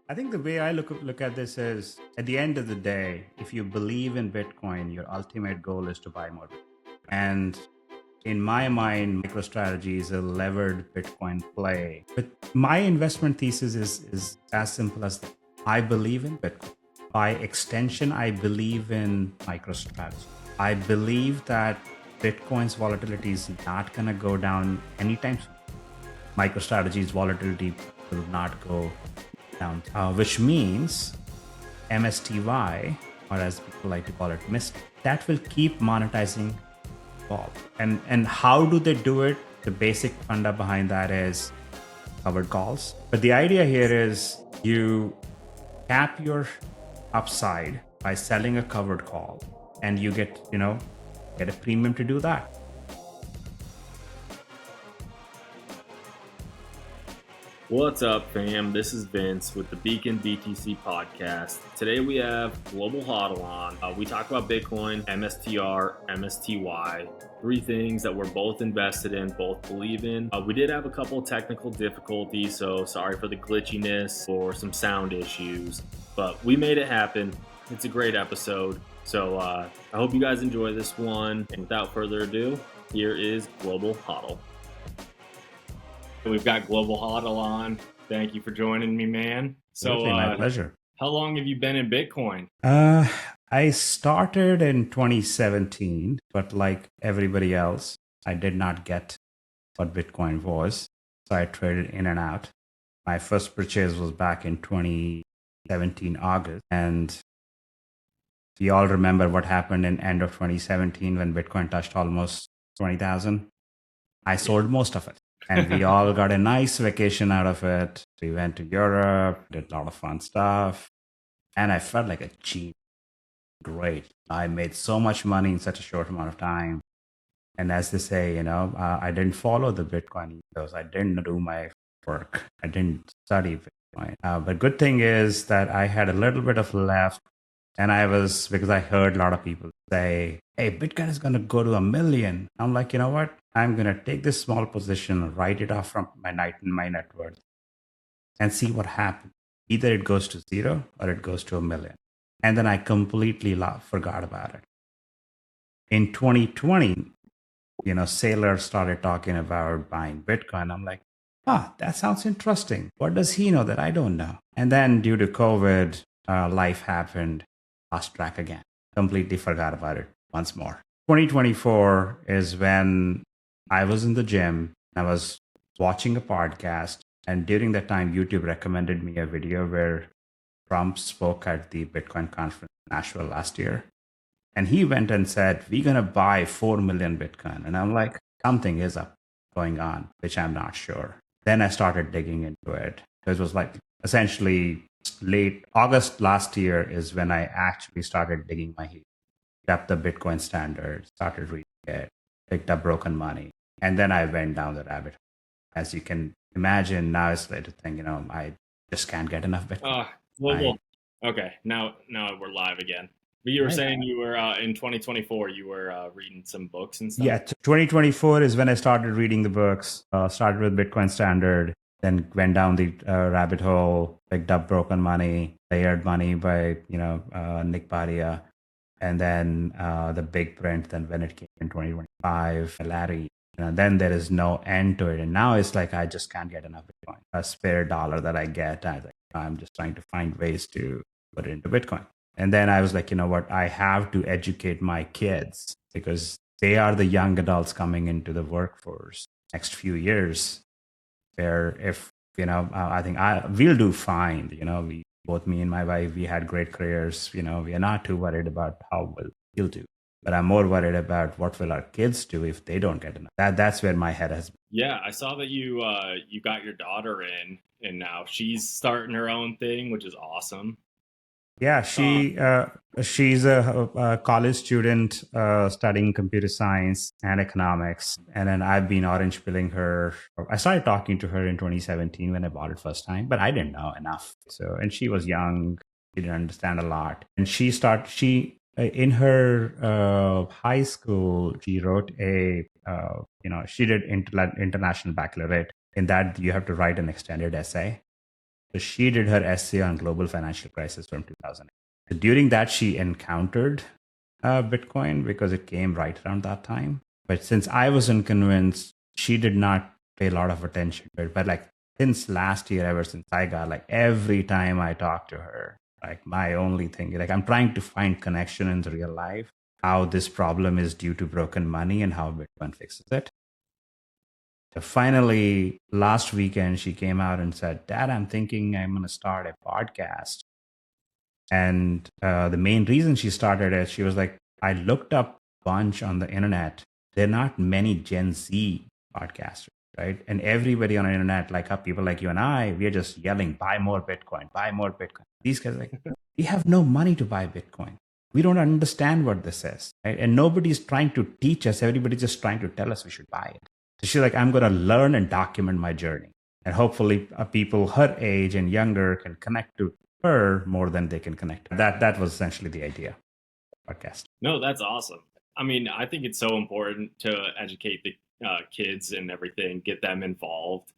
I think the way I look at this is at the end of the day, if you believe in Bitcoin, your ultimate goal is to buy more Bitcoin. And in my mind, MicroStrategy is a levered Bitcoin play. But my investment thesis is as simple as that. I believe in Bitcoin. By extension, I believe in MicroStrategy. I believe that Bitcoin's volatility is not going to go down anytime soon. MicroStrategy's volatility will not go down, which means MSTY, or as people like to call it, MIST, that will keep monetizing vol. And how do they do it? The basic funda behind that is covered calls. But the idea here is you cap your upside by selling a covered call, and you get a premium to do that. What's up, fam? This is Vince with the Beacon BTC podcast. Today we have Global HODL on. We talk about Bitcoin, MSTR, MSTY, three things that we're both invested in, both believe in. We did have a couple of technical difficulties, so sorry for the glitchiness or some sound issues, but we made it happen. It's a great episode. So I hope you guys enjoy this one. And without further ado, here is Global HODL. We've got Global HODL on. Thank you for joining me, man. So, my pleasure. How long have you been in Bitcoin? I started in 2017, but like everybody else, I did not get what Bitcoin was. So I traded in and out. My first purchase was back in 2017, August. And we all remember what happened in end of 2017 when Bitcoin touched almost 20,000. I sold most of it. And we all got a nice vacation out of it. We went to Europe, did a lot of fun stuff. And I felt like a genius. Great. I made so much money in such a short amount of time. And as they say, I didn't follow the Bitcoin ethos. I didn't do my work. I didn't study Bitcoin. But good thing is that I had a little bit of left. And because I heard a lot of people say, hey, Bitcoin is going to go to 1 million. I'm like, you know what? I'm going to take this small position, write it off from my net worth, and see what happens. Either it goes to 0 or it goes to 1 million. And then I completely forgot about it. In 2020, Saylor started talking about buying Bitcoin. I'm like, that sounds interesting. What does he know that I don't know? And then due to COVID, life happened. Lost track again. Completely forgot about it once more. 2024 is when I was in the gym. I was watching a podcast. And during that time, YouTube recommended me a video where Trump spoke at the Bitcoin conference in Nashville last year. And he went and said, we're going to buy 4 million Bitcoin. And I'm like, something is up going on, which I'm not sure. Then I started digging into it. It was like essentially late August last year is when I actually started digging my heels. Picked up the Bitcoin standard, started reading it, picked up Broken Money. And then I went down the rabbit hole. As you can imagine, now it's like a thing, I just can't get enough Bitcoin. Okay, now we're live again. But you were saying you were in 2024, you were reading some books and stuff? Yeah, 2024 is when I started reading the books, started with Bitcoin Standard, then went down the rabbit hole, picked up Broken Money, Layered Money by, Nick Badia, and then The Big Print, then when it came in 2025, Larry. Then there is no end to it. And now it's like I just can't get enough Bitcoin. A spare dollar that I get, I'm just trying to find ways to put it into Bitcoin. And then I was like, you know what? I have to educate my kids because they are the young adults coming into the workforce next few years. Where if, I think we'll do fine. Both me and my wife, we had great careers. We are not too worried about how we'll do. But I'm more worried about what will our kids do if they don't get enough. That's where my head has been. Yeah, I saw that you got your daughter in, and now she's starting her own thing, which is awesome. Yeah, she's a college student studying computer science and economics. And then I've been orange pilling her. I started talking to her in 2017 when I bought it first time, but I didn't know enough. And she was young. She didn't understand a lot. And in her high school, she wrote she did international baccalaureate. In that, you have to write an extended essay. So she did her essay on global financial crisis from 2008. So during that, she encountered Bitcoin because it came right around that time. But since I wasn't convinced, she did not pay a lot of attention to it. But like since last year, ever since I got, like every time I talk to her, like my only thing, like I'm trying to find connection in the real life, how this problem is due to broken money and how Bitcoin fixes it. So finally, last weekend, she came out and said, Dad, I'm thinking I'm going to start a podcast. And the main reason she started it, she was like, I looked up a bunch on the internet. There are not many Gen Z podcasters, right? And everybody on the internet, like people like you and I, we are just yelling, buy more Bitcoin, buy more Bitcoin. These guys are like, we have no money to buy Bitcoin. We don't understand what this is, right? And nobody's trying to teach us. Everybody's just trying to tell us we should buy it. So she's like, I'm going to learn and document my journey. And hopefully people her age and younger can connect to her more than they can connect. That was essentially the idea. Podcast. No, that's awesome. I mean, I think it's so important to educate the kids and everything, get them involved.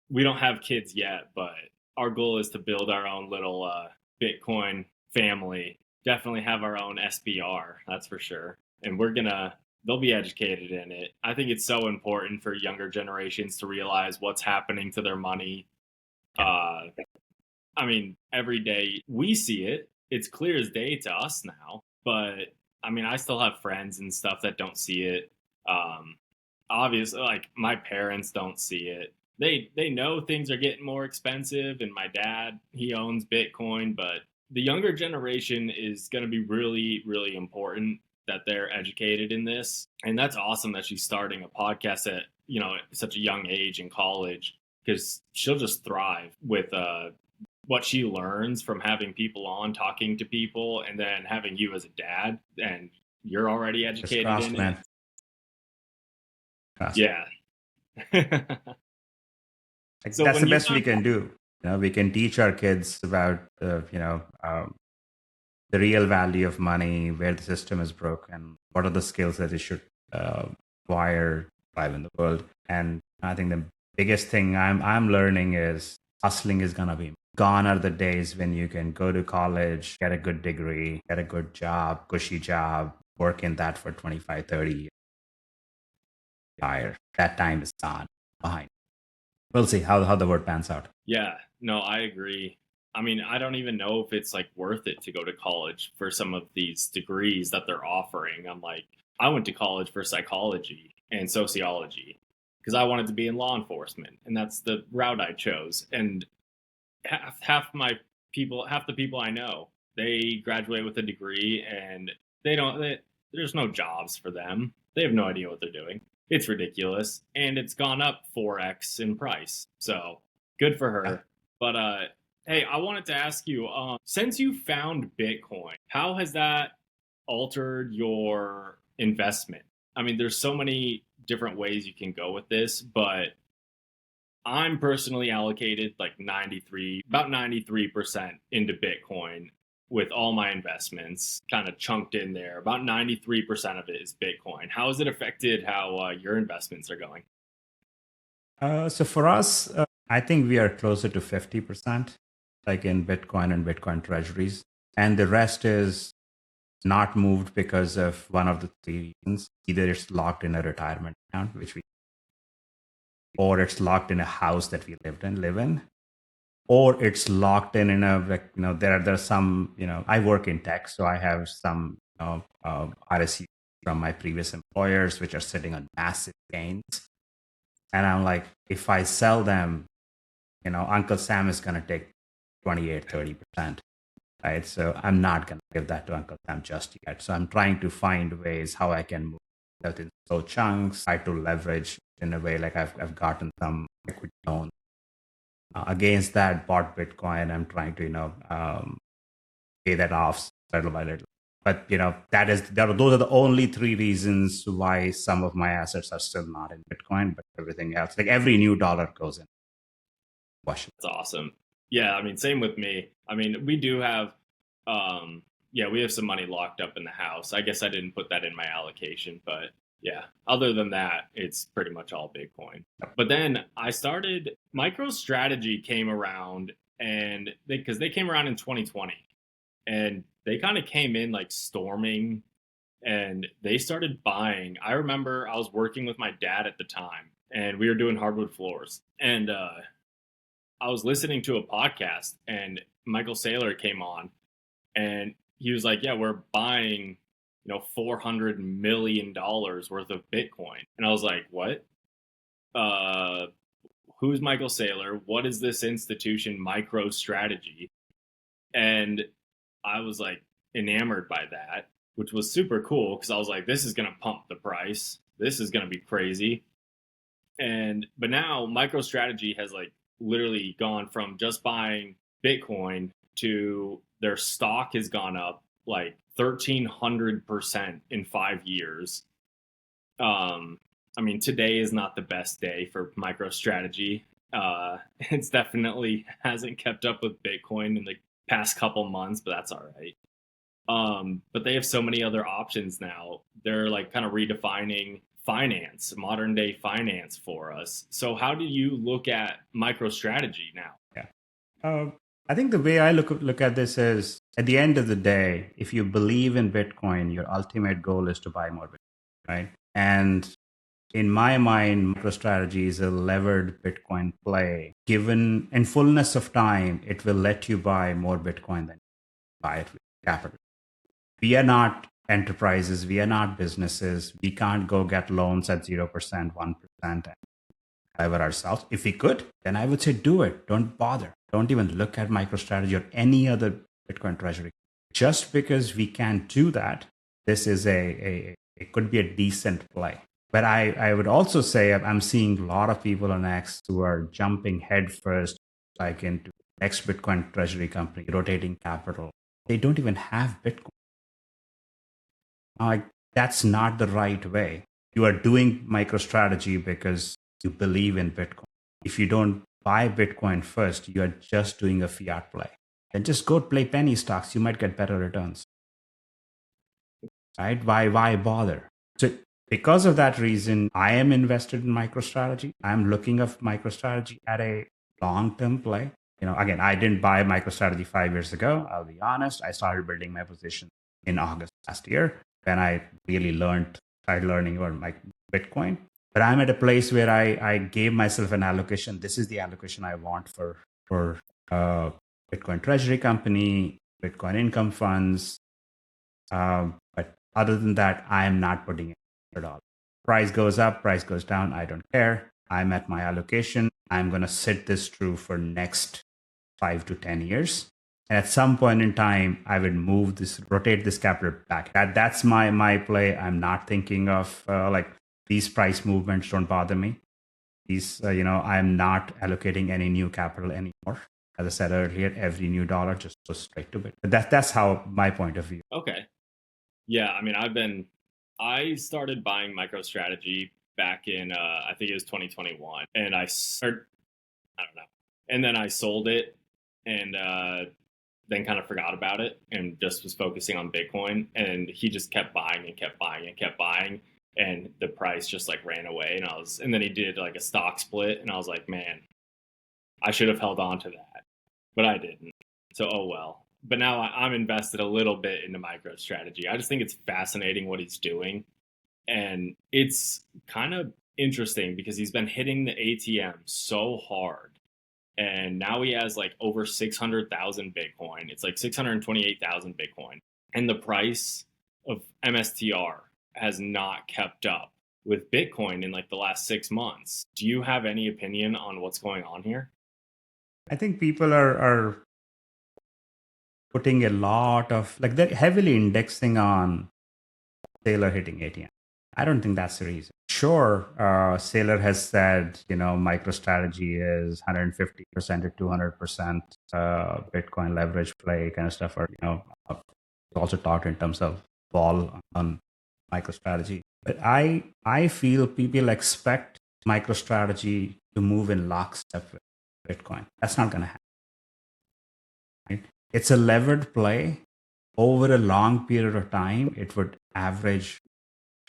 We don't have kids yet, but our goal is to build our own little Bitcoin family. Definitely have our own SPR, that's for sure. And they'll be educated in it. I think it's so important for younger generations to realize what's happening to their money. I mean, every day we see it. It's clear as day to us now. But I mean, I still have friends and stuff that don't see it. Obviously, like my parents don't see it. They know things are getting more expensive, and my dad, he owns Bitcoin, but the younger generation is going to be really, really important that they're educated in this. And that's awesome that she's starting a podcast at such a young age in college, because she'll just thrive with what she learns from having people on, talking to people, and then having you as a dad, and you're already educated crossed, in man. it. Yeah. So that's the best we can do. We can teach our kids about the real value of money, where the system is broken, what are the skills that they should acquire, thrive in the world. And I think the biggest thing I'm learning is hustling is gonna be gone are the days when you can go to college, get a good degree, get a good job, cushy job, work in that for 25, 30 years. That time is gone behind. We'll see how the word pans out. Yeah, no, I agree. I mean, I don't even know if it's like worth it to go to college for some of these degrees that they're offering. I'm like, I went to college for psychology and sociology because I wanted to be in law enforcement, and that's the route I chose. And half the people I know, they graduate with a degree and there's no jobs for them. They have no idea what they're doing. It's ridiculous, and it's gone up 4x in price. So good for her. But hey, I wanted to ask you, since you found Bitcoin, how has that altered your investment? I mean, there's so many different ways you can go with this, but I'm personally allocated like about 93% into Bitcoin with all my investments kind of chunked in there. About 93% of it is Bitcoin. How has it affected how your investments are going? So for us, I think we are closer to 50%, like in Bitcoin and Bitcoin treasuries. And the rest is not moved because of one of the three reasons. Either it's locked in a retirement account, or it's locked in a house that we live in, or it's locked in a, there are some, I work in tech, so I have some RSUs from my previous employers, which are sitting on massive gains. And I'm like, if I sell them, Uncle Sam is going to take 28, 30%, right? So I'm not going to give that to Uncle Sam just yet. So I'm trying to find ways how I can move that in slow chunks, try to leverage in a way, like I've gotten some equity loan. Against that, bought Bitcoin. I'm trying to, pay that off little by little. But those are the only three reasons why some of my assets are still not in Bitcoin, but everything else, like every new dollar goes in. That's awesome. Yeah, I mean, same with me. I mean, we do have, we have some money locked up in the house. I guess I didn't put that in my allocation, but Yeah. Other than that, it's pretty much all Bitcoin. But then MicroStrategy came around, and because they came around in 2020, and they kind of came in like storming, and they started buying. I remember I was working with my dad at the time, and we were doing hardwood floors, and I was listening to a podcast, and Michael Saylor came on, and he was like, "Yeah, we're buying, $400 million worth of Bitcoin," and I was like, "What? Uh, who's Michael Saylor? What is this institution, MicroStrategy?" And I was like enamored by that, which was super cool because I was like, "This is gonna pump the price. This is gonna be crazy." But now MicroStrategy has like literally gone from just buying Bitcoin to their stock has gone up like 1,300% in 5 years. I mean, today is not the best day for MicroStrategy. It's definitely hasn't kept up with Bitcoin in the past couple months, but that's all right. But they have so many other options now. They're like kind of redefining finance, modern day finance for us. So how do you look at MicroStrategy now? Yeah. I think the way I look at this is, at the end of the day, if you believe in Bitcoin, your ultimate goal is to buy more Bitcoin, right? And in my mind, MicroStrategy is a levered Bitcoin play. Given in fullness of time, it will let you buy more Bitcoin than you buy it with capital. We are not enterprises. We are not businesses. We can't go get loans at 0%, 1%, and lever ourselves. If we could, then I would say do it. Don't bother. Don't even look at MicroStrategy or any other Bitcoin treasury. Just because we can't do that, this is it could be a decent play. But I would also say I'm seeing a lot of people on X who are jumping headfirst, like into next Bitcoin treasury company, rotating capital. They don't even have Bitcoin. Like, that's not the right way. You are doing MicroStrategy because you believe in Bitcoin. If you don't buy Bitcoin first, you are just doing a fiat play. Then just go play penny stocks. You might get better returns. Right? Why bother? So because of that reason, I am invested in MicroStrategy. I'm looking at MicroStrategy at a long-term play. Again, I didn't buy MicroStrategy 5 years ago. I'll be honest. I started building my position in August last year when I really started learning about my Bitcoin. But I'm at a place where I gave myself an allocation. This is the allocation I want for Bitcoin treasury company, Bitcoin income funds. But other than that, I am not putting it at all. Price goes up, price goes down. I don't care. I'm at my allocation. I'm going to sit this through for next 5 to 10 years. And at some point in time, I would rotate this capital back. That's my play. I'm not thinking of like these price movements don't bother me. I'm not allocating any new capital anymore. As I said earlier, every new dollar just goes straight to it. But that's how my point of view. Okay. Yeah, I mean, I started buying MicroStrategy back in, I think it was 2021, and I don't know, and then I sold it, and then kind of forgot about it, and just was focusing on Bitcoin, and he just kept buying and kept buying and kept buying, and the price just like ran away, and then he did like a stock split, and I was like, man, I should have held on to that, but I didn't. So, oh well. But now I'm invested a little bit into MicroStrategy. I just think it's fascinating what he's doing. And it's kind of interesting because he's been hitting the ATM so hard. And now he has like over 600,000 Bitcoin. It's like 628,000 Bitcoin. And the price of MSTR has not kept up with Bitcoin in like the last 6 months. Do you have any opinion on what's going on here? I think people are putting a lot of, like, they're heavily indexing on Saylor hitting ATM. I don't think that's the reason. Sure, Saylor has said, MicroStrategy is 150% to 200% Bitcoin leverage play kind of stuff. Or, also talked in terms of vol on MicroStrategy. But I feel people expect MicroStrategy to move in lockstep with Bitcoin. That's not going to happen. Right? It's a levered play. Over a long period of time, it would average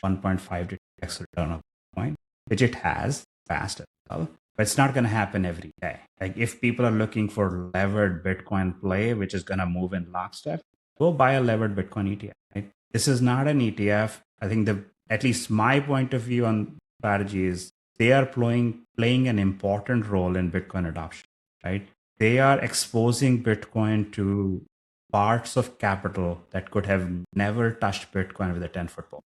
1.5 to X return of Bitcoin, which it has fast as well. But it's not going to happen every day. Like if people are looking for levered Bitcoin play, which is going to move in lockstep, go buy a levered Bitcoin ETF. Right? This is not an ETF. I think at least my point of view on strategy is they are playing an important role in Bitcoin adoption. Right? They are exposing Bitcoin to parts of capital that could have never touched Bitcoin with a 10-foot pole.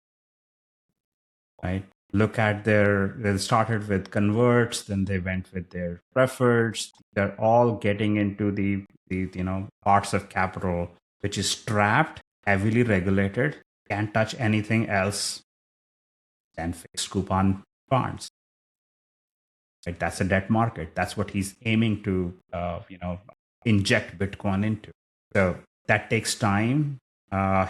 Right? Look at they started with converts, then they went with their preferreds. They're all getting into the parts of capital which is trapped, heavily regulated, can't touch anything else than fixed coupon bonds. Right? That's a debt market. That's what he's aiming to inject Bitcoin into. So that takes time.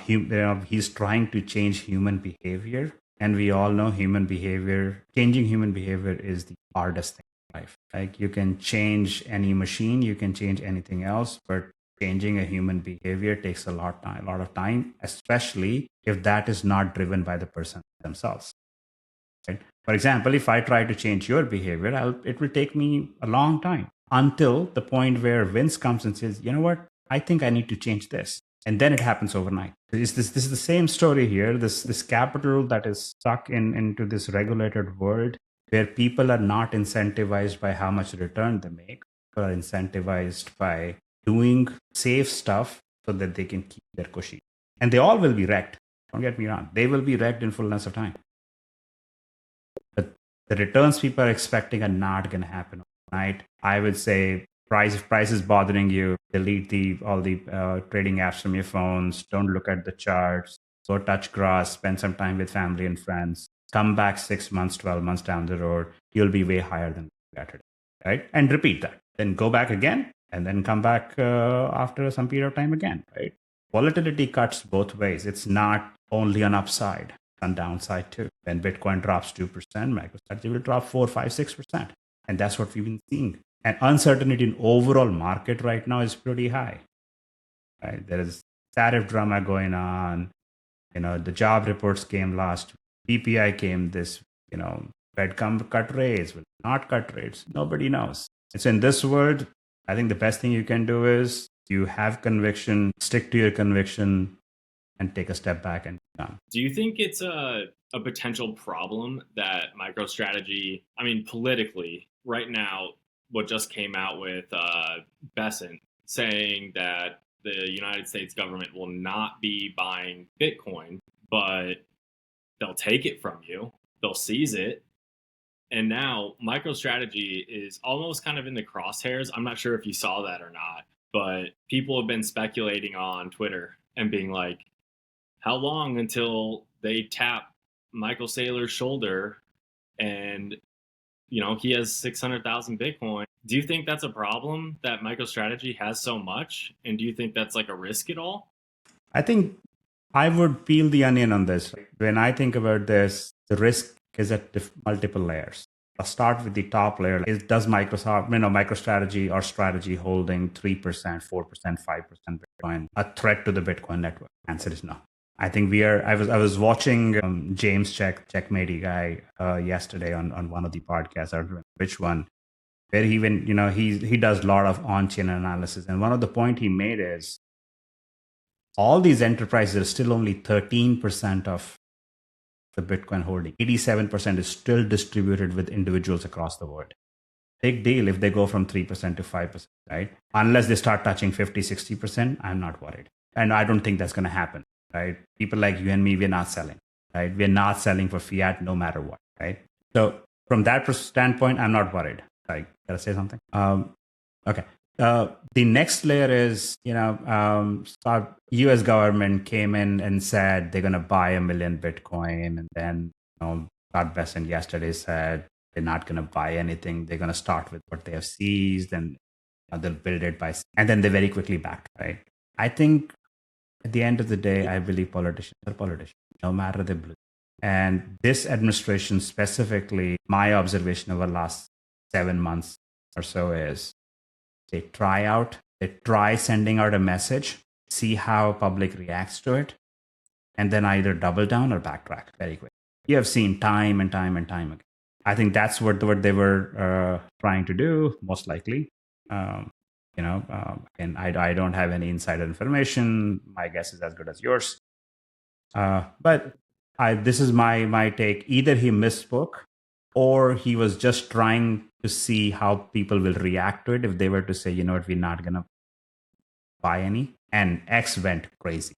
He's trying to change human behavior. And we all know changing human behavior is the hardest thing in life. Like you can change any machine, you can change anything else, but changing a human behavior takes a lot of time, especially if that is not driven by the person themselves. Right? For example, if I try to change your behavior, it will take me a long time until the point where Vince comes and says, you know what, I think I need to change this. And then it happens overnight. This is the same story here. This capital that is stuck into this regulated world where people are not incentivized by how much return they make, but are incentivized by doing safe stuff so that they can keep their cushy. And they all will be wrecked. Don't get me wrong. They will be wrecked in fullness of time. But the returns people are expecting are not going to happen overnight. I would say if price is bothering you, delete all the trading apps from your phones. Don't look at the charts. Go touch grass. Spend some time with family and friends. Come back 6 months, 12 months down the road. You'll be way higher than that today, right? And repeat that. Then go back again, and then come back after some period of time again, right? Volatility cuts both ways. It's not only on upside, on downside too. When Bitcoin drops 2%, MicroStrategy will drop 4, 5, 6%. And that's what we've been seeing. And uncertainty in overall market right now is pretty high. Right? There is tariff drama going on. The job reports came last. PPI came this. Fed cut rates, will not cut rates. Nobody knows. It's in this world. I think the best thing you can do is you have conviction, stick to your conviction, and take a step back and come. Do you think it's a potential problem that MicroStrategy, politically, right now, what just came out with Besant saying that the United States government will not be buying Bitcoin, but they'll take it from you, they'll seize it. And now MicroStrategy is almost kind of in the crosshairs. I'm not sure if you saw that or not, but people have been speculating on Twitter and being like, how long until they tap Michael Saylor's shoulder and he has 600,000 Bitcoin? Do you think that's a problem that MicroStrategy has so much? And do you think that's like a risk at all? I think I would peel the onion on this. When I think about this, the risk is at multiple layers. I'll start with the top layer. Does MicroStrategy or strategy holding 3%, 4%, 5% Bitcoin a threat to the Bitcoin network? Answer is no. I think I was watching James Checkmatey guy yesterday on one of the podcasts. I don't remember which one, where he does a lot of on-chain analysis, and one of the point he made is all these enterprises are still only 13% of the Bitcoin holding. 87% is still distributed with individuals across the world. Big deal if they go from 3% to 5%, right? Unless they start touching 50, 60%, I'm not worried, and I don't think that's going to happen. Right? People like you and me, we're not selling, right? We're not selling for fiat no matter what, right? So from that standpoint, I'm not worried. Like, gotta say something? Okay. The next layer is, U.S. government came in and said they're going to buy 1 million Bitcoin. And then, Scott Bessent yesterday said they're not going to buy anything. They're going to start with what they have seized and they'll build it and then they very quickly back, right? I think at the end of the day, I believe politicians are politicians, no matter the blue. And this administration specifically, my observation over the last 7 months or so is they try sending out a message, see how public reacts to it, and then either double down or backtrack very quick. You have seen time and time and time again. I think that's what they were trying to do, most likely. Um, and I don't have any insider information. My guess is as good as yours. But this is my take. Either he misspoke, or he was just trying to see how people will react to it if they were to say, you know what, we're not gonna buy any. And X went crazy.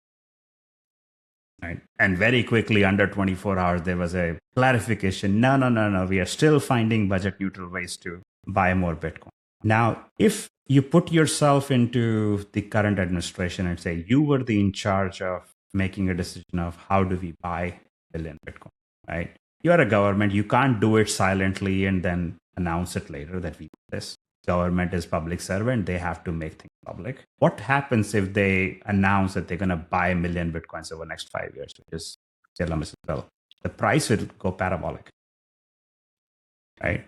Right. And very quickly, under 24 hours, there was a clarification. No, no, no, no. We are still finding budget neutral ways to buy more Bitcoin. Now, if you put yourself into the current administration and say you were the in charge of making a decision of how do we buy a billion Bitcoin, right? You're a government. You can't do it silently and then announce it later that we do this. Government is public servant. They have to make things public. What happens if they announce that they're going to buy a million Bitcoins over the next 5 years, which is Salem as well? The price will go parabolic, right?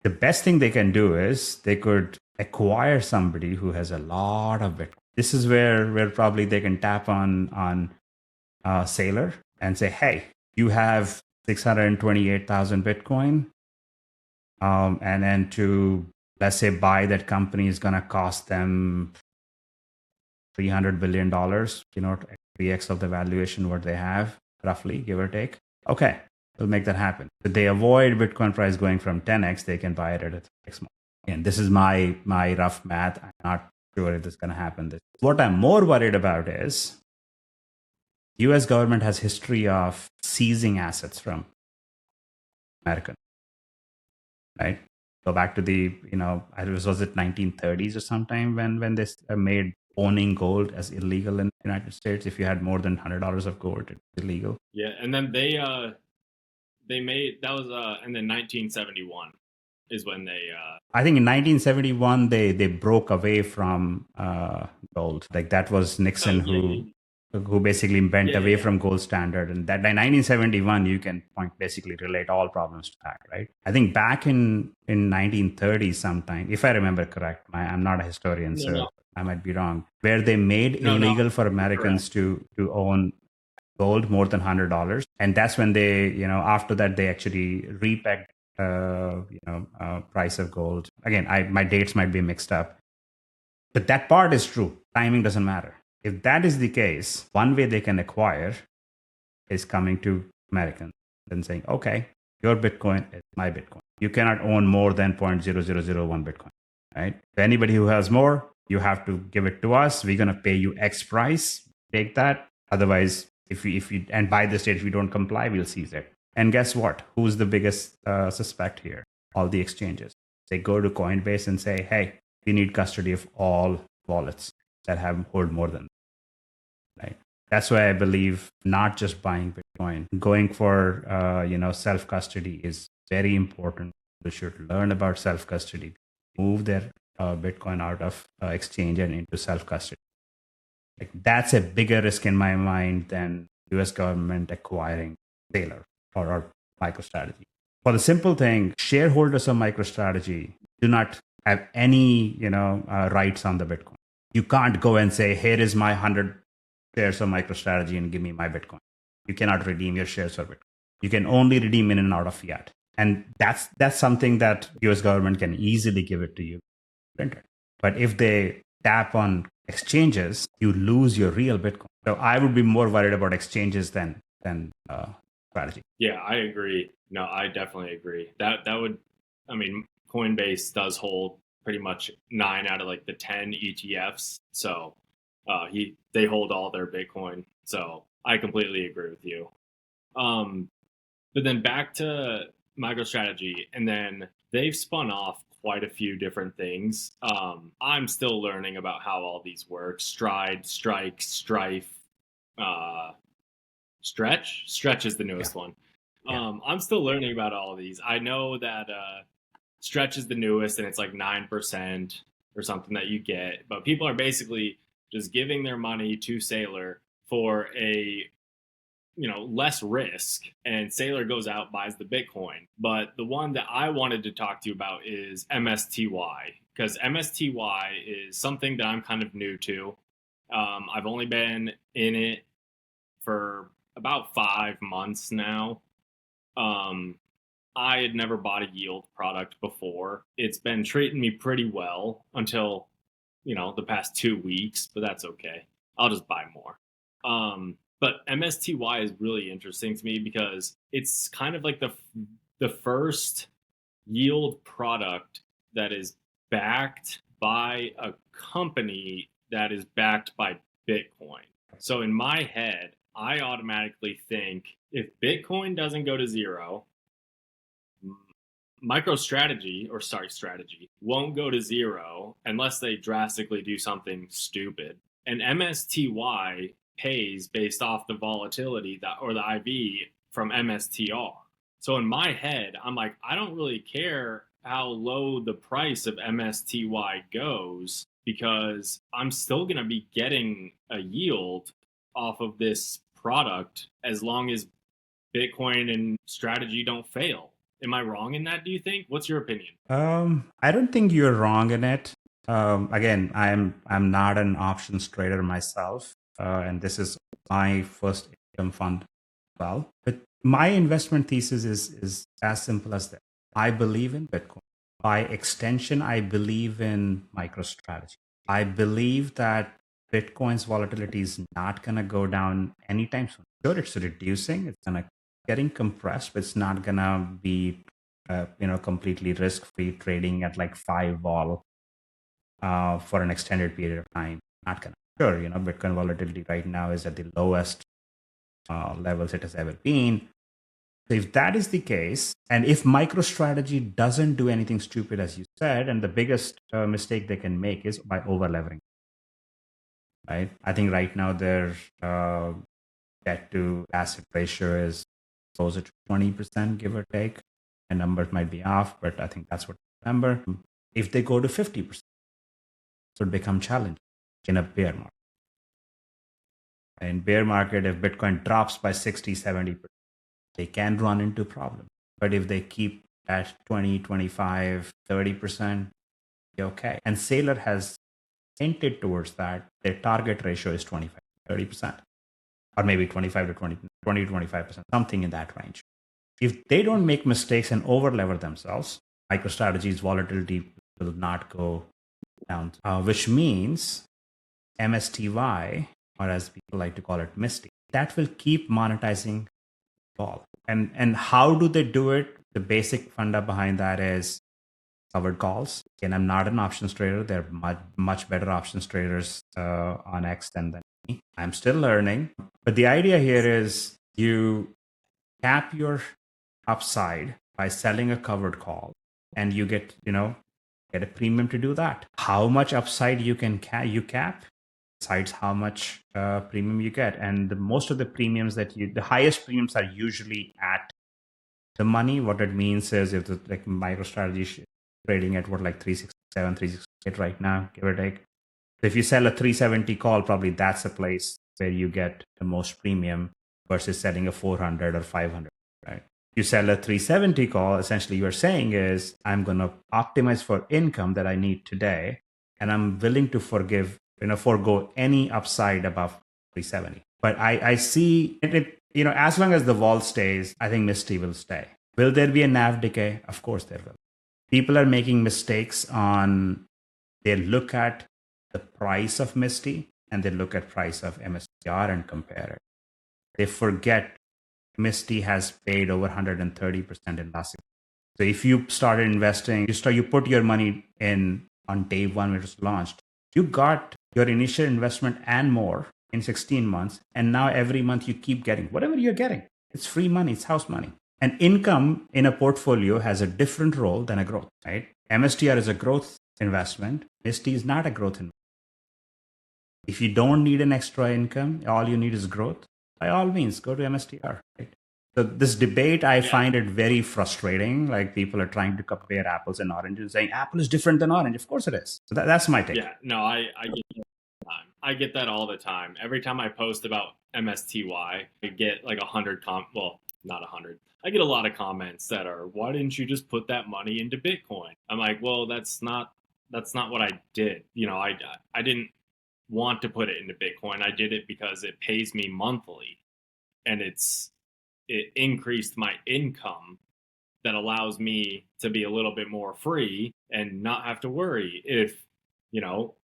The best thing they can do is they could acquire somebody who has a lot of Bitcoin. This is where probably they can tap on Sailor and say, hey, you have 628,000 Bitcoin. And then to, let's say, buy that company is going to cost them $300 billion, 3x of the valuation what they have, roughly, give or take. Okay, we'll make that happen. If they avoid Bitcoin price going from 10x, they can buy it at a 3x more. And this is my rough math. I'm not sure if this is going to happen. What I'm more worried about is US government has history of seizing assets from Americans, right? Go back to the, was it 1930s or sometime when they made owning gold as illegal in the United States. If you had more than $100 of gold, it's illegal. Yeah, and then they made that was and then 1971 is when they I think in 1971 they broke away from gold. Like that was Nixon who basically bent away from gold standard, and that by 1971 you can basically relate all problems to that, right? I think back in 1930 sometime, if I remember correct, I'm not a historian, I might be wrong, where they made illegal for Americans to own gold more than $100, and that's when they, after that they actually repegged price of gold. Again, my dates might be mixed up, but that part is true. Timing doesn't matter. If that is the case, one way they can acquire is coming to Americans and saying, okay, your Bitcoin is my Bitcoin. You cannot own more than 0.0001 Bitcoin, right? For anybody who has more, you have to give it to us. We're going to pay you X price. Take that. Otherwise, if you and by this date, if we don't comply, we'll seize it. And guess what? Who's the biggest suspect here? All the exchanges. They go to Coinbase and say, hey, we need custody of all wallets that have hold more than, right? That's why I believe not just buying Bitcoin, going for self custody is very important. They should learn about self custody, move their Bitcoin out of exchange and into self custody. Like that's a bigger risk in my mind than U.S. government acquiring Sailor or MicroStrategy. For the simple thing, shareholders of MicroStrategy do not have any rights on the Bitcoin. You can't go and say, here is my 100 shares of MicroStrategy and give me my Bitcoin. You cannot redeem your shares of Bitcoin. You can only redeem in and out of fiat. And that's something that US government can easily give it to you. But if they tap on exchanges, you lose your real Bitcoin. So I would be more worried about exchanges than strategy. Yeah, I agree. No, I definitely agree. That would, I mean, Coinbase does hold pretty much 9 out of like the 10 ETFs. So they hold all their Bitcoin. So I completely agree with you. But then back to MicroStrategy, and then they've spun off quite a few different things. I'm still learning about how all these work. Stride, Strike, Strife, Stretch. Stretch is the newest one. I'm still learning about all of these. I know that Stretch is the newest, and it's like 9% or something that you get. But people are basically just giving their money to Sailor for a less risk, and Sailor goes out, buys the Bitcoin. But the one that I wanted to talk to you about is MSTY, because MSTY is something that I'm kind of new to. I've only been in it for about 5 months now. I had never bought a yield product before. It's been treating me pretty well until, the past 2 weeks, but that's okay. I'll just buy more. But MSTY is really interesting to me because it's kind of like the first yield product that is backed by a company that is backed by Bitcoin. So in my head, I automatically think if Bitcoin doesn't go to zero, strategy won't go to zero unless they drastically do something stupid. And MSTY pays based off the volatility that or the IV from MSTR. So in my head, I'm like, I don't really care how low the price of MSTY goes because I'm still going to be getting a yield off of this product as long as Bitcoin and strategy don't fail. Am I wrong in that, do you think? What's your opinion? I don't think you're wrong in it. Again, I'm not an options trader myself, and this is my first income fund as well. But my investment thesis is as simple as that. I believe in Bitcoin. By extension, I believe in MicroStrategy. I believe that Bitcoin's volatility is not going to go down anytime soon. Sure, it's reducing. It's going to getting compressed, but it's not going to be completely risk-free trading at like 5 vol for an extended period of time. Not gonna. Sure, Bitcoin volatility right now is at the lowest levels it has ever been. So if that is the case, and if MicroStrategy doesn't do anything stupid, as you said, and the biggest mistake they can make is by over-levering, right? I think right now their debt to asset ratio is closer to 20%, give or take. The numbers might be off, but I think that's what I remember. If they go to 50%, it would become challenging in a bear market. In bear market, if Bitcoin drops by 60, 70%, they can run into problems. But if they keep at 20, 25, 30%, okay. And Saylor has hinted towards that. Their target ratio is 25, 30%, or maybe 25 to 20, 20 to 25%, something in that range. If they don't make mistakes and over-lever themselves, MicroStrategy's volatility will not go down, which means MSTY, or as people like to call it, MSTY, that will keep monetizing vol. And how do they do it? The basic funda behind that is covered calls. And I'm not an options trader. There are much better options traders on X than me. I'm still learning. But the idea here is you cap your upside by selling a covered call, and you get a premium to do that. How much upside you can cap decides how much premium you get. And most of the premiums the highest premiums are usually at the money. What it means is if the like MicroStrategy trading at what, like 367, 368 right now, give or take. So if you sell a 370 call, probably that's a place where you get the most premium versus selling a 400 or 500, right? You sell a 370 call, essentially you're saying is, I'm going to optimize for income that I need today, and I'm willing to forego any upside above 370. But I see it, as long as the vol stays, I think MSTY will stay. Will there be a NAV decay? Of course there will. People are making mistakes they look at the price of MSTY and they look at price of MSTR and compare it. They forget MSTY has paid over 130% in last 6 months. So if you started investing, you put your money in on day one when it was launched, you got your initial investment and more in 16 months. And now every month you keep getting whatever you're getting. It's free money, it's house money. And income in a portfolio has a different role than a growth, right? MSTR is a growth investment. MSTY is not a growth investment. If you don't need an extra income, all you need is growth, by all means, go to MSTR. Right? So this debate, I find it very frustrating. Like people are trying to compare apples and oranges, saying Apple is different than orange. Of course it is. So that's my take. Yeah, no, I get that all the time. I get that all the time. Every time I post about MSTY, I get like 100 not 100. I get a lot of comments that are, why didn't you just put that money into Bitcoin? I'm like, well, that's not what I did. I didn't want to put it into Bitcoin. I did it because it pays me monthly, and it's it increased my income that allows me to be a little bit more free and not have to worry if,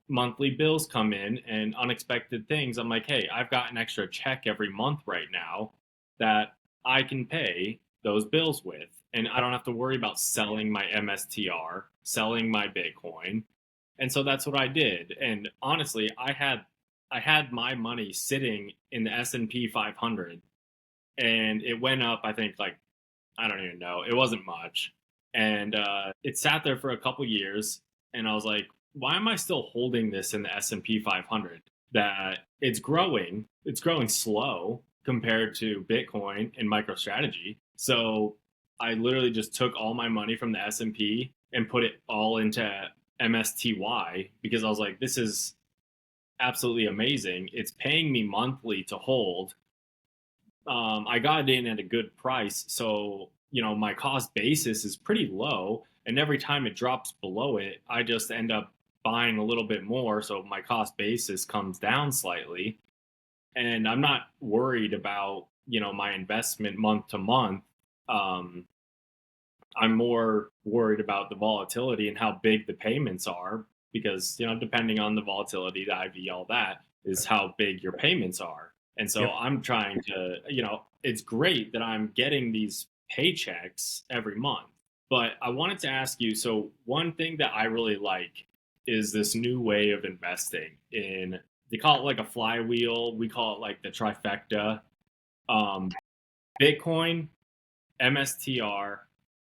monthly bills come in and unexpected things. I'm like, hey, I've got an extra check every month right now that I can pay those bills with. And I don't have to worry about selling my MSTR, selling my Bitcoin. And so that's what I did. And honestly, I had my money sitting in the S&P 500, and it went up, I think, like, I don't even know. It wasn't much. And it sat there for a couple years, and I was like, why am I still holding this in the S&P 500? That it's growing slow compared to Bitcoin and MicroStrategy. So I literally just took all my money from the S&P and put it all into MSTY because I was like, this is absolutely amazing. It's paying me monthly to hold. I got it in at a good price, so my cost basis is pretty low, and every time it drops below it, I just end up buying a little bit more, so my cost basis comes down slightly, and I'm not worried about my investment month to month. Um, I'm more worried about the volatility and how big the payments are because, depending on the volatility, the IV, all that is how big your payments are. And so Yep. I'm trying to, it's great that I'm getting these paychecks every month. But I wanted to ask you, so one thing that I really like is this new way of investing in, they call it like a flywheel. We call it like the trifecta. Um, Bitcoin, MSTR,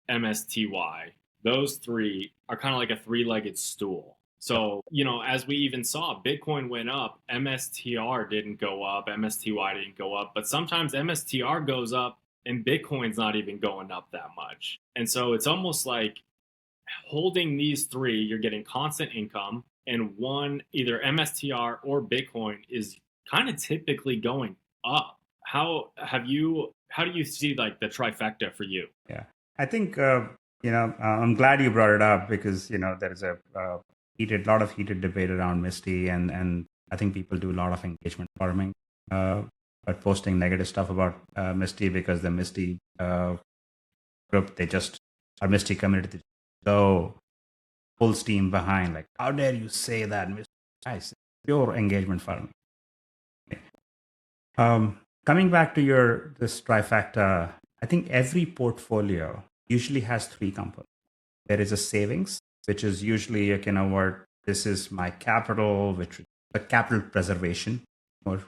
MSTY. Those three are kind of like a three-legged stool. Yep. So, as we even saw, Bitcoin went up, MSTR didn't go up, MSTY didn't go up, but sometimes MSTR goes up and Bitcoin's not even going up that much. And so it's almost like holding these three, you're getting constant income, and one, either MSTR or Bitcoin, is kind of typically going up. How do you see like the trifecta for you? Yeah. I think, I'm glad you brought it up because, there is a lot of heated debate around Misty, and I think people do a lot of engagement farming, but posting negative stuff about Misty because the Misty group, they just, our Misty community, so full steam behind, like, how dare you say that, Misty? Guys, pure engagement farming. Coming back to this trifecta, I think every portfolio usually has three components. There is a savings, which is usually a kind of word. This is my capital, which is a capital preservation, more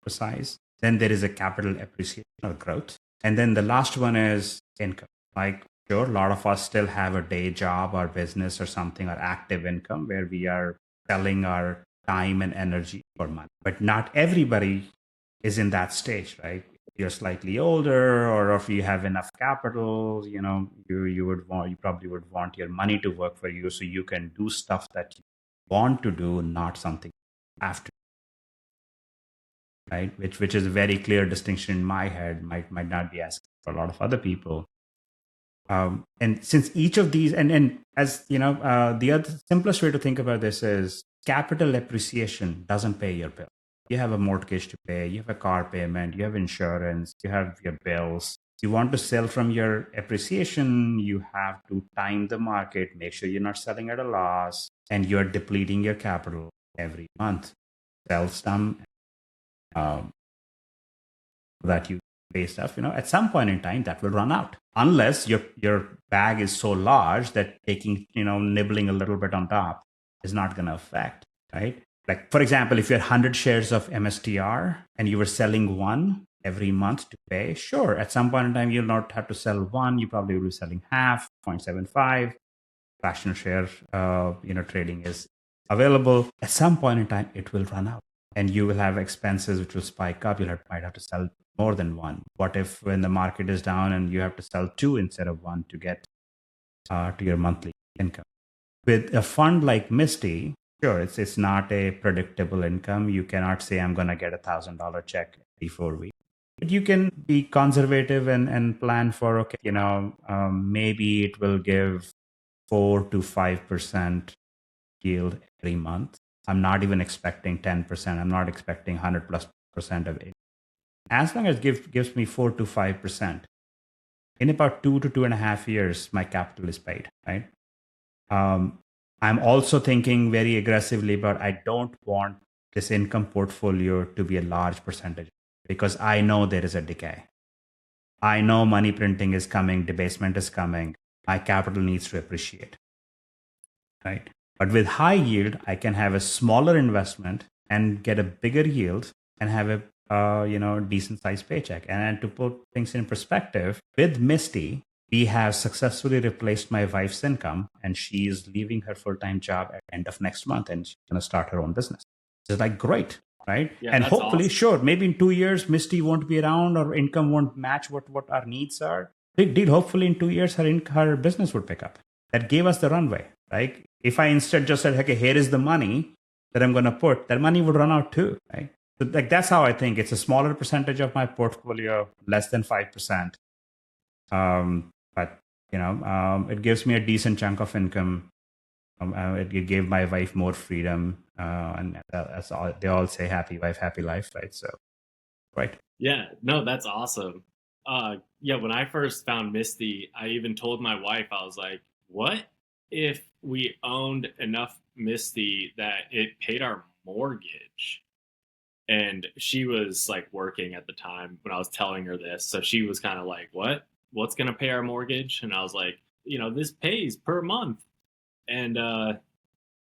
precise. Then there is a capital appreciation or growth. And then the last one is income. Like, sure, a lot of us still have a day job or business or something, or active income where we are selling our time and energy for money. But not everybody is in that stage, right? If you're slightly older, or if you have enough capital, you probably would want your money to work for you, so you can do stuff that you want to do, not something you have to, right? Which is a very clear distinction in my head. Might not be as for a lot of other people. And since each of these, and as the other simplest way to think about this is capital appreciation doesn't pay your bill. You have a mortgage to pay, you have a car payment, you have insurance, you have your bills. You want to sell from your appreciation, you have to time the market, make sure you're not selling at a loss, and you're depleting your capital every month. Sell some that you pay stuff, at some point in time that will run out. Unless your bag is so large that taking, nibbling a little bit on top is not going to affect, right? Like, for example, if you had 100 shares of MSTR and you were selling one every month to pay, sure, at some point in time, you'll not have to sell one. You probably will be selling half, 0.75. Fractional share, trading is available. At some point in time, it will run out. And you will have expenses which will spike up. Might have to sell more than one. What if when the market is down and you have to sell two instead of one to get to your monthly income? With a fund like Misty, sure, it's not a predictable income. You cannot say I'm going to get $1,000 check every 4 weeks. But you can be conservative and plan for, okay, maybe it will give 4 to 5% yield every month. I'm not even expecting 10%. I'm not expecting 100+% of it. As long as it gives me 4 to 5%, in about 2 to 2.5 years, my capital is paid, right? I'm also thinking very aggressively about I don't want this income portfolio to be a large percentage because I know there is a decay. I know money printing is coming, debasement is coming, my capital needs to appreciate, right? But with high yield, I can have a smaller investment and get a bigger yield and have a decent sized paycheck. And to put things in perspective, with Misty, we have successfully replaced my wife's income, and she is leaving her full time job at the end of next month, and she's going to start her own business. It's like great, right? Yeah, and that's hopefully, awesome. sure, maybe in 2 years, Misty won't be around, or income won't match what our needs are. Big deal. Hopefully, in 2 years, her business would pick up. That gave us the runway, right? If I instead just said, okay, here is the money that I'm going to put, that money would run out too, right? So like that's how I think it's a smaller percentage of my portfolio, less than 5%. But it gives me a decent chunk of income. It gave my wife more freedom, and that's all. They all say, "Happy wife, happy life," right? So, right. Yeah, no, that's awesome. Yeah, when I first found Misty, I even told my wife, I was like, what if we owned enough Misty that it paid our mortgage? And she was like working at the time when I was telling her this. So she was kind of like, what? What's going to pay our mortgage? And I was like, this pays per month. And I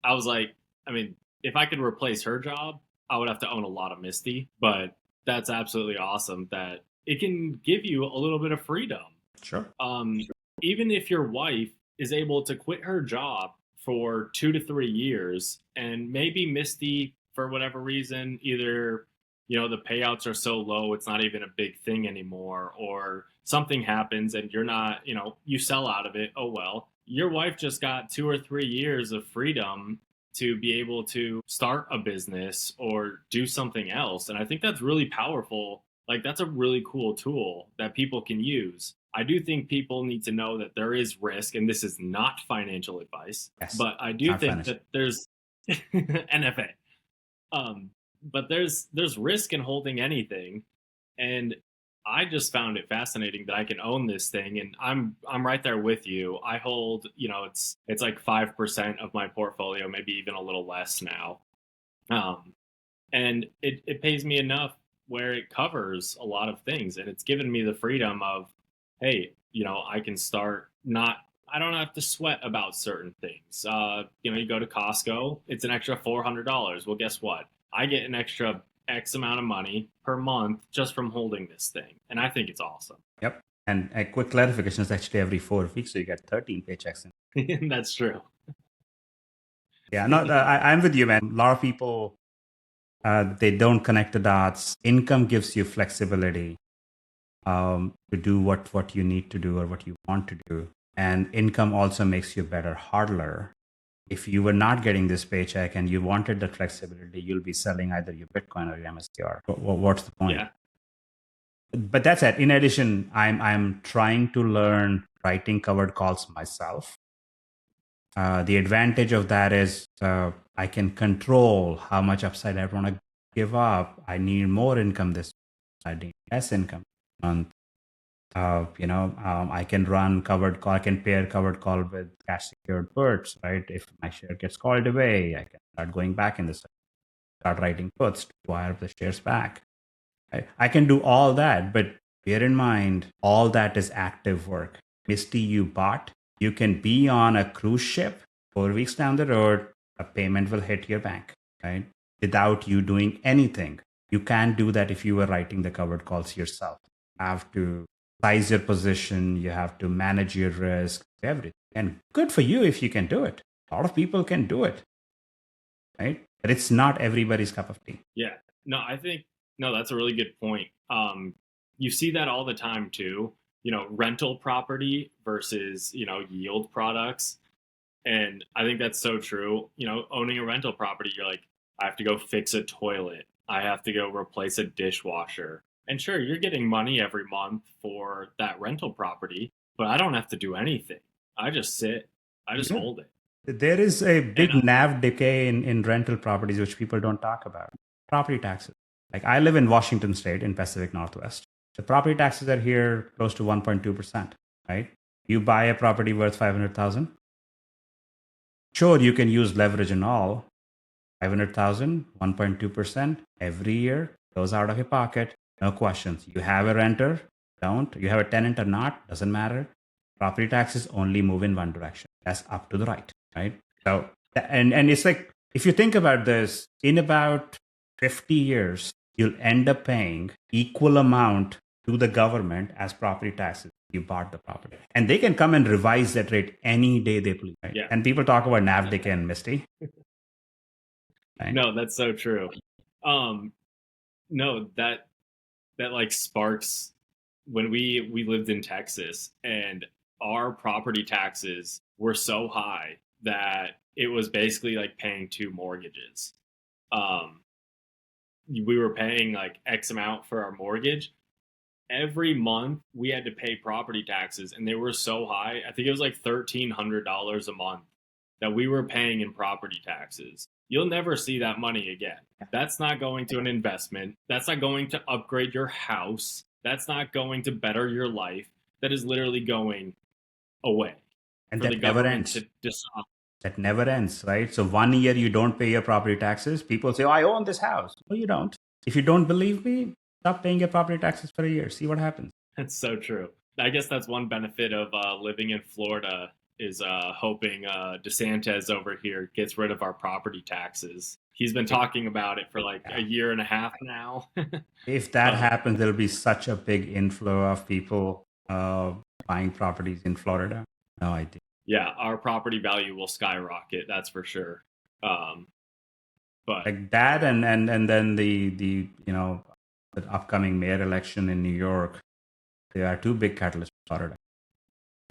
was like, I mean, if I could replace her job, I would have to own a lot of Misty. But that's absolutely awesome that it can give you a little bit of freedom. Sure. Um, Even if your wife is able to quit her job for 2 to 3 years and maybe Misty, for whatever reason, either the payouts are so low it's not even a big thing anymore, or something happens and you're not, you sell out of it. Oh well, your wife just got 2 or 3 years of freedom to be able to start a business or do something else. And I think that's really powerful. Like, that's a really cool tool that people can use. I do think people need to know that there is risk, and this is not financial advice, Yes. but I It's do not think finished. that there's NFA. But there's risk in holding anything, and I just found it fascinating that I can own this thing, and I'm right there with you. I hold, it's like 5% of my portfolio, maybe even a little less now, and it pays me enough where it covers a lot of things, and it's given me the freedom of, hey, I can start not. I don't have to sweat about certain things. You go to Costco, it's an extra $400. Well, guess what? I get an extra X amount of money per month just from holding this thing. And I think it's awesome. Yep. And a quick clarification is actually every 4 weeks, so you get 13 paychecks. That's true. Yeah, no, I'm with you, man. A lot of people, they don't connect the dots. Income gives you flexibility to do what you need to do or what you want to do. And income also makes you a better hodler. If you were not getting this paycheck and you wanted that flexibility, you'll be selling either your Bitcoin or your MSTR. What's the point? Yeah. But that's it. In addition, I'm trying to learn writing covered calls myself. The advantage of that is I can control how much upside I want to give up. I need more income this month. I need less income this month. I can run covered call. I can pair covered call with cash secured puts, right? If my share gets called away, I can start going back in this, start writing puts to acquire the shares back. I can do all that, but bear in mind, all that is active work. Misty, you bought, you can be on a cruise ship 4 weeks down the road, a payment will hit your bank, right? Without you doing anything. You can't do that if you were writing the covered calls yourself. You have to size your position, you have to manage your risk, everything. And good for you if you can do it. A lot of people can do it, right? But it's not everybody's cup of tea. Yeah. No, I think, no, that's a really good point. You see that all the time too, rental property versus, yield products. And I think that's so true. Owning a rental property, you're like, I have to go fix a toilet. I have to go replace a dishwasher. And sure, you're getting money every month for that rental property, but I don't have to do anything. I just sit, I just Yeah. hold it. There is a big And NAV decay in rental properties, which people don't talk about. Property taxes. Like I live in Washington State in Pacific Northwest. The property taxes are here close to 1.2%, right? You buy a property worth 500,000. Sure, you can use leverage and all. 500,000, 1.2% every year goes out of your pocket. No questions. You have a renter, don't. You have a tenant or not, doesn't matter. Property taxes only move in one direction. That's up to the right? So, and it's like, if you think about this, in about 50 years, you'll end up paying equal amount to the government as property taxes. You bought the property. And they can come and revise that rate any day they please. Right? Yeah. And people talk about NAVDIC and MSTY. Right? No, that's so true. No, that like sparks when we lived in Texas and our property taxes were so high that it was basically like paying two mortgages. We were paying like X amount for our mortgage. Every month we had to pay property taxes, and they were so high. I think it was like $1,300 a month that we were paying in property taxes. You'll never see that money again. That's not going to an investment. That's not going to upgrade your house. That's not going to better your life. That is literally going away. And that never ends. That never ends, right? So 1 year you don't pay your property taxes. People say, oh, I own this house. No, you don't. If you don't believe me, stop paying your property taxes for a year. See what happens. That's so true. I guess that's one benefit of living in Florida is hoping DeSantis over here gets rid of our property taxes. He's been talking about it for like a year and a half now. If that happens, there'll be such a big inflow of people buying properties in Florida. No idea. Yeah, our property value will skyrocket. That's for sure. But like that, and then the the upcoming mayor election in New York, there are two big catalysts for Florida.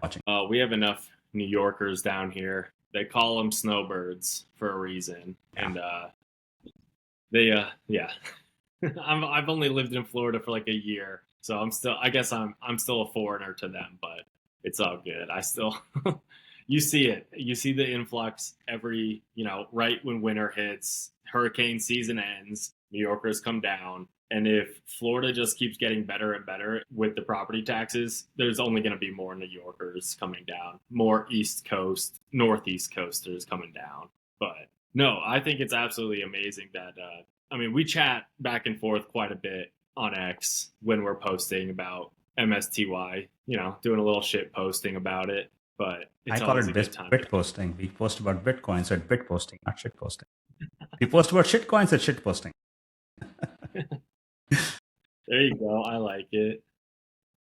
Watching. We have enough New Yorkers down here. They call them snowbirds for a reason, and they I've only lived in Florida for like a year, so I'm still a foreigner to them, but it's all good. I still you see it. You see the influx every, right when winter hits, hurricane season ends, New Yorkers come down. And if Florida just keeps getting better and better with the property taxes, there's only going to be more New Yorkers coming down, more East Coast, Northeast Coasters coming down. But no, I think it's absolutely amazing that, we chat back and forth quite a bit on X when we're posting about MSTY, doing a little shit posting about it. But I call it bit posting. We post about Bitcoin, so it's bit posting, not shit posting. We post about shit coins, it's shit posting. There you go. I like it.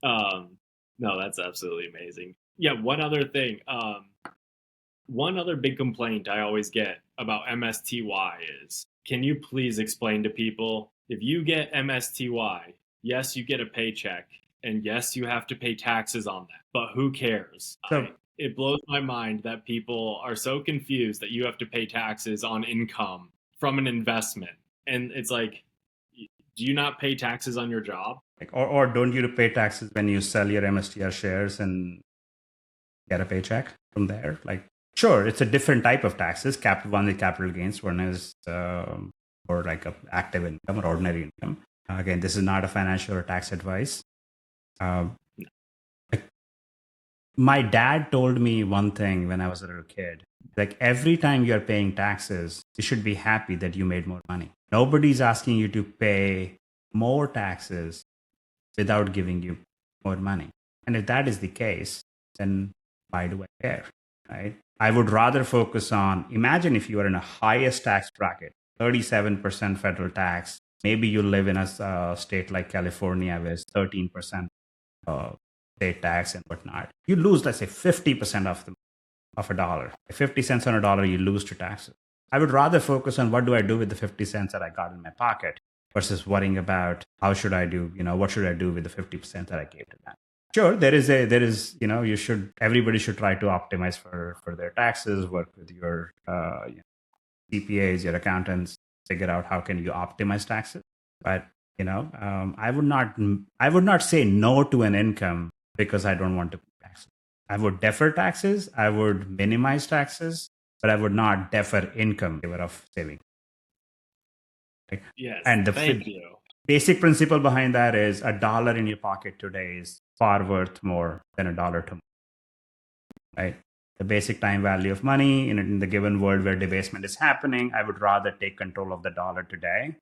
No, that's absolutely amazing. Yeah, one other thing. One other big complaint I always get about MSTY is, can you please explain to people, if you get MSTY, yes, you get a paycheck, and yes, you have to pay taxes on that, but who cares? It blows my mind that people are so confused that you have to pay taxes on income from an investment. And it's like, do you not pay taxes on your job? Or don't you pay taxes when you sell your MSTR shares and get a paycheck from there? Like, sure, it's a different type of taxes. One is capital gains, one is or like a active income or ordinary income. Again, this is not a financial or tax advice. My dad told me one thing when I was a little kid. Like, every time you're paying taxes, you should be happy that you made more money. Nobody's asking you to pay more taxes without giving you more money. And if that is the case, then why do I care, right? I would rather focus on, imagine if you are in a highest tax bracket, 37% federal tax. Maybe you live in a state like California where it's 13% state tax and whatnot. You lose, let's say, 50% of a dollar. 50 cents on a dollar you lose to taxes. I would rather focus on what do I do with the 50 cents that I got in my pocket versus worrying about what should I do with the 50% that I gave to them. Sure, everybody should try to optimize for their taxes, work with your CPAs, your accountants, figure out how can you optimize taxes. But I would not say no to an income because I don't want to pay taxes. I would defer taxes, I would minimize taxes, but I would not defer income of saving. Right? Yes. And the Thank you. basic principle behind that is $1 in your pocket today is far worth more than $1 tomorrow. Right? The basic time value of money in the given world where debasement is happening, I would rather take control of the dollar today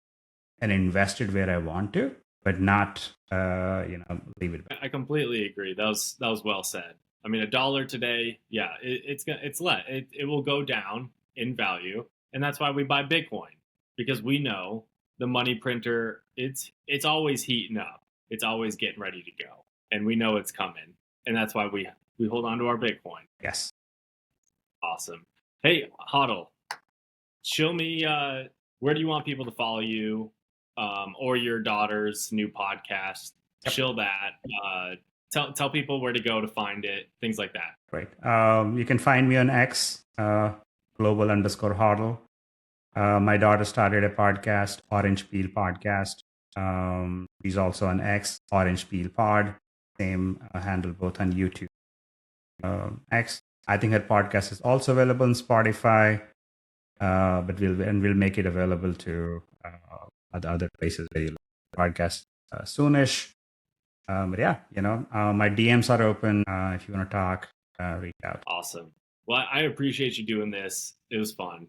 and invest it where I want to, but not leave it. I completely agree. That was well said. I mean, $1 today, yeah, it will go down in value, and that's why we buy Bitcoin, because we know the money printer, it's always heating up, it's always getting ready to go, and we know it's coming, and that's why we hold on to our Bitcoin. Yes. Awesome. Hey, HODL, show me where do you want people to follow you, or your daughter's new podcast. Yep. Show that. Tell people where to go to find it, things like that. Right. You can find me on X, global_HODL. My daughter started a podcast, Orange Peel Podcast. He's also on X, Orange Peel Pod. Same handle both on YouTube. X. I think her podcast is also available on Spotify, but we'll make it available to other places where you podcast soonish. But yeah, my DMs are open. If you want to talk, reach out. Awesome. Well, I appreciate you doing this. It was fun.